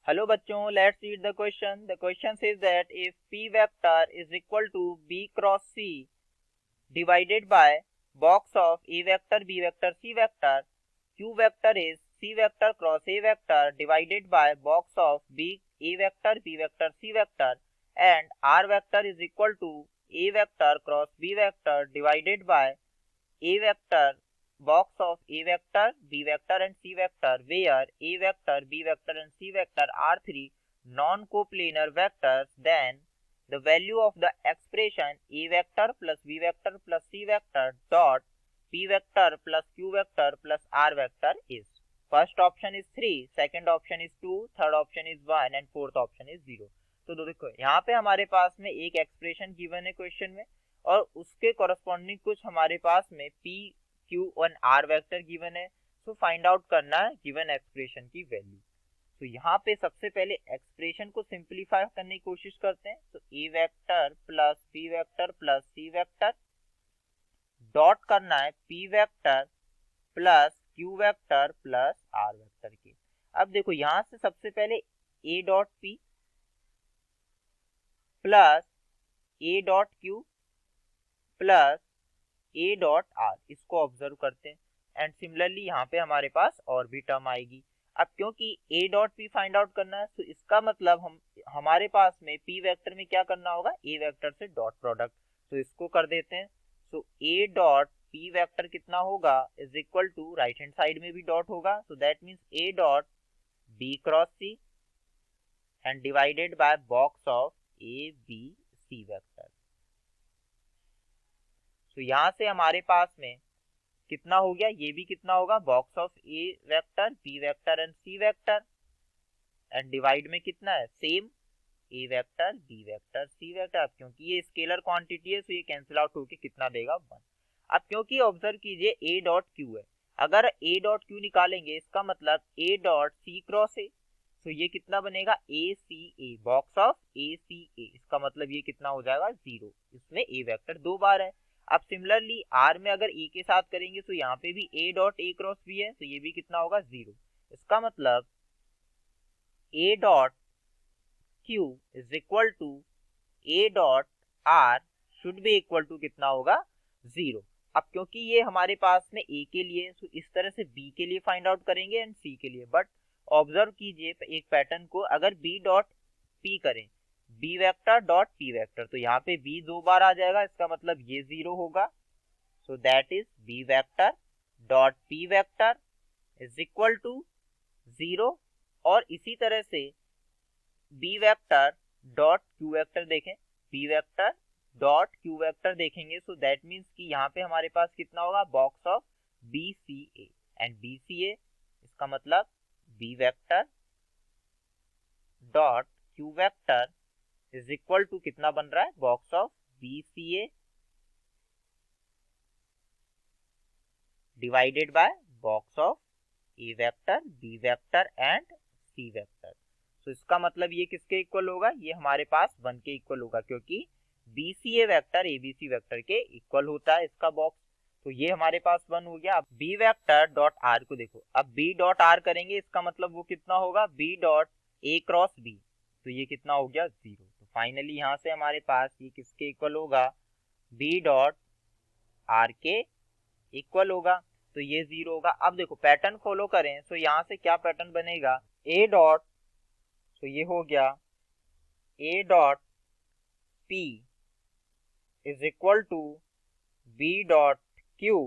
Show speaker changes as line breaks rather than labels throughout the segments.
Hello बच्चों, let's read the question. The question says that if P vector is equal to B cross C divided by box of A vector, B vector, C vector, Q vector is C vector cross A vector divided by box of B A vector, B vector, C vector, and R vector is equal to A vector cross B vector divided by A vector box of A vector, B vector and C vector, where A vector, B vector and C vector are three non-coplanar vectors, then the value of the expression A vector plus B vector plus C vector dot P vector plus Q vector plus R vector is. First option is 3, second option is 2, third option is 1 and fourth option is 0. तो देखो यहाँ पे हमारे पास में एक expression given है question में और उसके कॉरस्पॉन्डिंग कुछ हमारे पास में P, Q और R वेक्टर गिवन है। सो फाइंड आउट करना है गिवन एक्सप्रेशन की वैल्यू। तो यहाँ पे सबसे पहले एक्सप्रेशन को सिंप्लीफाई करने की कोशिश करते हैं। तो A vector plus B vector plus C vector dot करना है P vector plus Q vector plus R vector के। अब देखो यहाँ से सबसे पहले A dot P plus A dot Q plus A dot R, इसको ऑब्जर्व करते हैं एंड सिमिलरली यहाँ पे हमारे पास और भी टर्म आएगी। अब क्योंकि A dot P find out करना है तो इसका मतलब हमारे पास में P वेक्टर में क्या करना होगा, A वेक्टर से डॉट प्रोडक्ट। तो इसको कर देते हैं। So A dot P vector कितना होगा is equal to, right hand side में भी डॉट होगा, so that means A dot B cross C and divided by box of A B C vector. तो यहाँ से हमारे पास में कितना हो गया, ये भी कितना होगा, box of A vector, B vector and C vector and divide में कितना है, same A vector, B vector, C vector. क्योंकि ये स्केलर क्वांटिटी है तो ये कैंसिल आउट होके कितना देगा, 1। अब क्योंकि ऑब्जर्व कीजिए ए डॉट क्यू है, अगर ए डॉट क्यू निकालेंगे इसका मतलब ए डॉट सी क्रॉस ए, तो ये कितना बनेगा, ए सी ए, box of A C A, इसका मतलब ये कितना हो जाएगा, 0। इसमें ए वेक्टर 2 बार है। अब सिमिलरली आर में अगर ए के साथ करेंगे तो यहाँ पे भी A dot A cross B है, तो ये भी कितना होगा, 0। इसका मतलब A dot Q is equal to A dot R should be equal to कितना होगा, 0। अब क्योंकि ये हमारे पास में ए के लिए, तो इस तरह से बी के लिए फाइंड आउट करेंगे एंड सी के लिए। बट ऑब्जर्व कीजिए एक पैटर्न को, अगर बी डॉट पी करें, B vector dot P vector, तो यहाँ पे बी 2 बार आ जाएगा, इसका मतलब ये 0 होगा। So that is B vector dot P vector is equal to 0। और इसी तरह से B vector dot Q vector देखें, B vector dot Q vector देखेंगे, सो दैट मीन्स कि यहाँ पे हमारे पास कितना होगा, box of B C A and B C A, इसका मतलब B vector dot Q vector is equal to कितना बन रहा है, box of B C A divided by box of A vector, B vector and C vector. तो इसका मतलब ये किसके इक्वल होगा, ये हमारे पास 1 के इक्वल होगा, क्योंकि B C A vector A B C vector के इक्वल होता है इसका बॉक्स। तो ये हमारे पास 1 हो गया। अब बी वेक्टर डॉट आर को देखो, अब बी डॉट आर करेंगे, इसका मतलब वो कितना होगा, B dot A cross B, तो ये कितना हो गया, 0। तो फाइनली यहाँ से हमारे पास ये किसके इक्वल होगा, बी डॉट आर के इक्वल होगा, तो ये 0 होगा। अब देखो पैटर्न फॉलो करें तो यहाँ से क्या पैटर्न बनेगा, ए डॉट, तो ये हो गया A dot P is equal to B dot Q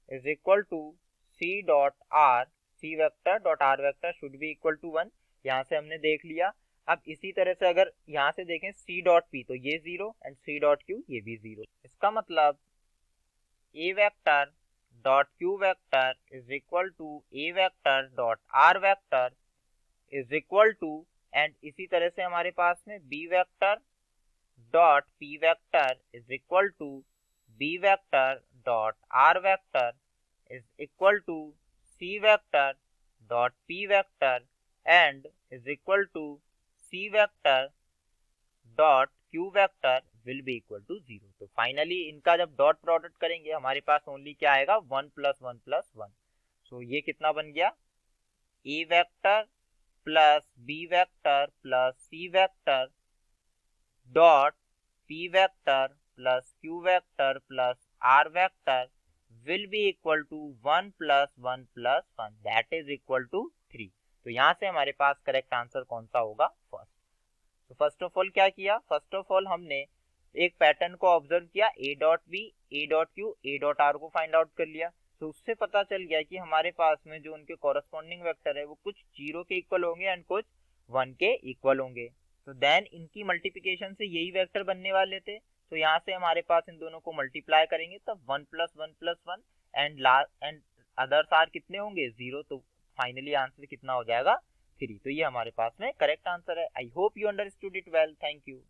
is equal to C dot R, C vector dot R vector should be equal to 1, यहाँ से हमने देख लिया। अब इसी तरह से अगर यहाँ से देखें सी डॉट पी, तो ये 0 एंड सी डॉट क्यू ये भी 0। इसका मतलब A vector dot Q vector is equal to A vector dot R vector is equal to, and इसी तरह से हमारे पास में B vector dot P vector is equal to B vector dot R vector is equal to C vector dot P vector and is equal to C vector dot Q vector will be equal to 0। तो finally इनका जब dot product करेंगे हमारे पास only क्या आएगा, 1 plus 1 plus 1। सो ये कितना बन गया, A vector plus B vector plus C vector dot p vector plus q vector plus r vector will be equal to 1 plus 1 plus 1 that is equal to 3। तो यहाँ से हमारे पास करेक्ट आंसर कौन सा होगा? फर्स्ट। तो फर्स्ट ऑफ ऑल क्या किया? फर्स्ट ऑफ ऑल हमने एक पैटर्न को ऑब्जर्व किया, a dot B, a dot Q, a dot R को फाइंड आउट कर लिया। तो उससे पता चल गया कि हमारे पास में जो उनके कॉरेस्पॉन्डिंग वेक्टर है वो कुछ 0 के इक्वल होंगे एंड कुछ 1 के इक्वल होंगे। तो देन इनकी मल्टीप्लिकेशन से यही वेक्टर बनने वाले थे। तो यहाँ से हमारे पास इन दोनों को मल्टीप्लाई करेंगे तब 1 plus 1 plus 1 and others are कितने होंगे? 0। तो फाइनली आंसर कितना हो जाएगा? 3। तो ये हमारे पास में करेक्ट आंसर है। I hope you understood it well. Thank you.